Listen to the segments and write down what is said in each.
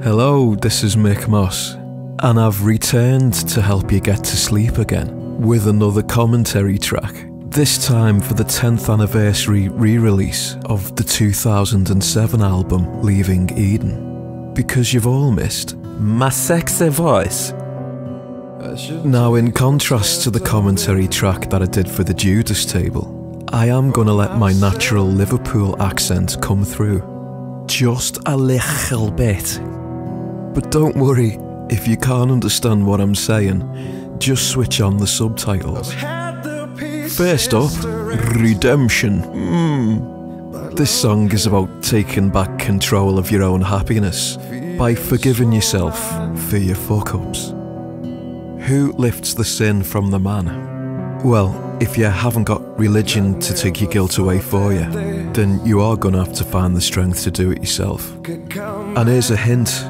Hello, this is Mick Moss, and I've returned to help you get to sleep again with another commentary track, this time for the 10th anniversary re-release of the 2007 album Leaving Eden, because you've all missed my sexy voice. Now, in contrast to the commentary track that I did for the Judas Table, I am gonna let my natural Liverpool accent come through, just a little bit. But don't worry, if you can't understand what I'm saying, just switch on the subtitles. First up, Redemption. This song is about taking back control of your own happiness by forgiving yourself for your fuck-ups. Who lifts the sin from the man? Well, if you haven't got religion to take your guilt away for you, then you are gonna have to find the strength to do it yourself. And here's a hint.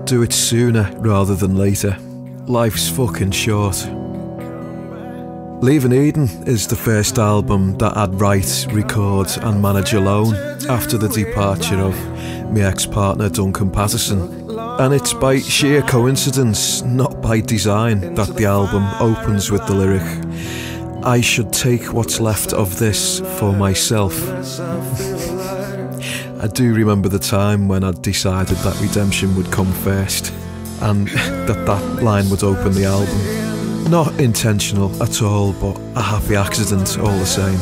Do it sooner rather than later. Life's fucking short. Leaving Eden is the first album that I'd write, record and manage alone after the departure of my ex-partner Duncan Patterson. And it's by sheer coincidence, not by design, that the album opens with the lyric, "I should take what's left of this for myself." I do remember the time when I'd decided that redemption would come first, and that line would open the album. Not intentional at all, but a happy accident all the same.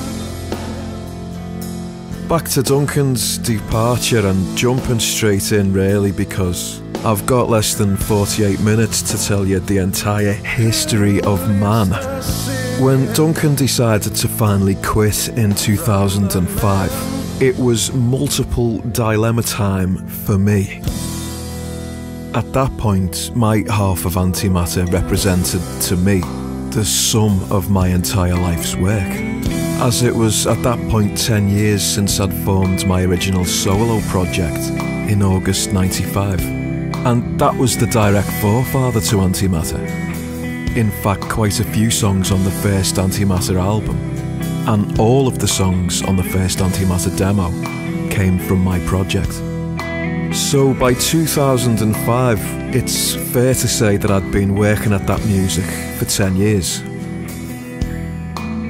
Back to Duncan's departure, and jumping straight in really, because I've got less than 48 minutes to tell you the entire history of man. When Duncan decided to finally quit in 2005, it was multiple dilemma time for me. At that point, my half of Antimatter represented, to me, the sum of my entire life's work, as it was at that point 10 years since I'd formed my original solo project in August '95. And that was the direct forefather to Antimatter. In fact, quite a few songs on the first Antimatter album, and all of the songs on the first Antimatter demo, came from my project. So by 2005, it's fair to say that I'd been working at that music for 10 years.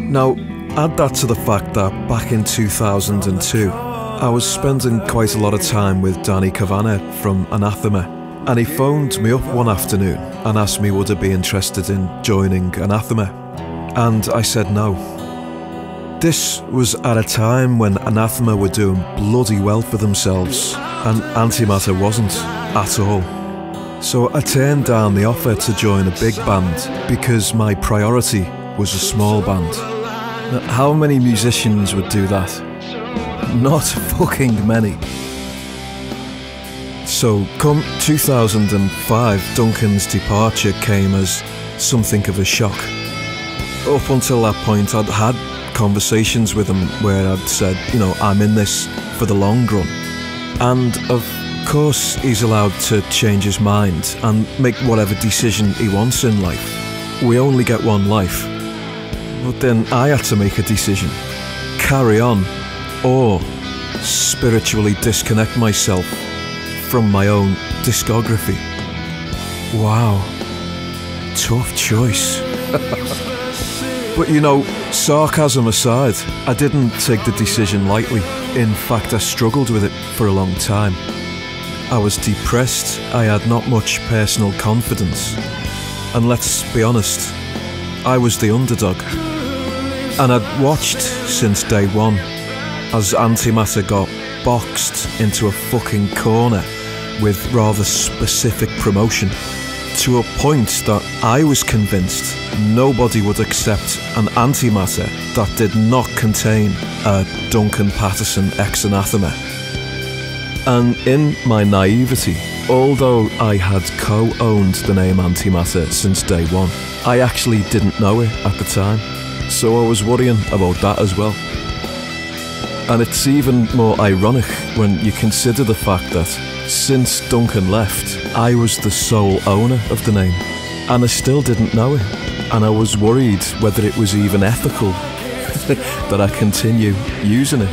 Now, add that to the fact that back in 2002, I was spending quite a lot of time with Danny Kavanagh from Anathema, and he phoned me up one afternoon and asked me would I be interested in joining Anathema, and I said no. This was at a time when Anathema were doing bloody well for themselves, and Antimatter wasn't at all. So I turned down the offer to join a big band because my priority was a small band. Now, how many musicians would do that? Not fucking many. So come 2005, Duncan's departure came as something of a shock. Up until that point, I'd had conversations with him where I'd said, you know, I'm in this for the long run. And of course he's allowed to change his mind and make whatever decision he wants in life. We only get one life. But then I had to make a decision. Carry on, or spiritually disconnect myself from my own discography. Wow, tough choice. But you know, sarcasm aside, I didn't take the decision lightly. In fact, I struggled with it for a long time. I was depressed, I had not much personal confidence, and let's be honest, I was the underdog. And I'd watched since day one as Antimatter got boxed into a fucking corner with rather specific promotion, to a point that I was convinced nobody would accept an Antimatter that did not contain a Duncan Patterson ex-Anathema. And in my naivety, although I had co-owned the name Antimatter since day one, I actually didn't know it at the time, so I was worrying about that as well. And it's even more ironic when you consider the fact that since Duncan left, I was the sole owner of the name, and I still didn't know it, and I was worried whether it was even ethical that I continue using it.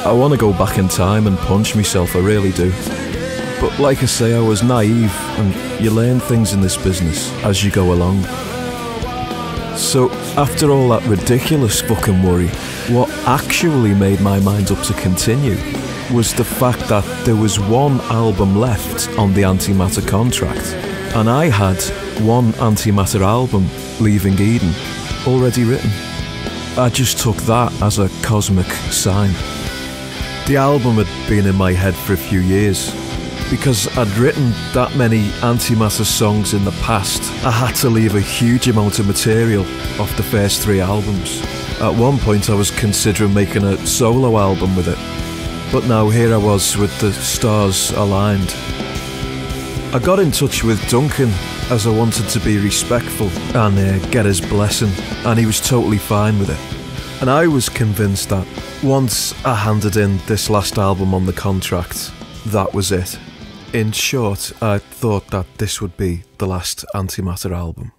I want to go back in time and punch myself, I really do. But like I say, I was naive, and you learn things in this business as you go along. So after all that ridiculous fucking worry, what actually made my mind up to continue was the fact that there was one album left on the Antimatter contract, and I had one Antimatter album, Leaving Eden, already written. I just took that as a cosmic sign. The album had been in my head for a few years. Because I'd written that many Antimatter songs in the past, I had to leave a huge amount of material off the first 3 albums. At one point I was considering making a solo album with it, but now here I was with the stars aligned. I got in touch with Duncan as I wanted to be respectful and get his blessing, and he was totally fine with it. And I was convinced that once I handed in this last album on the contract, that was it. In short, I thought that this would be the last Antimatter album.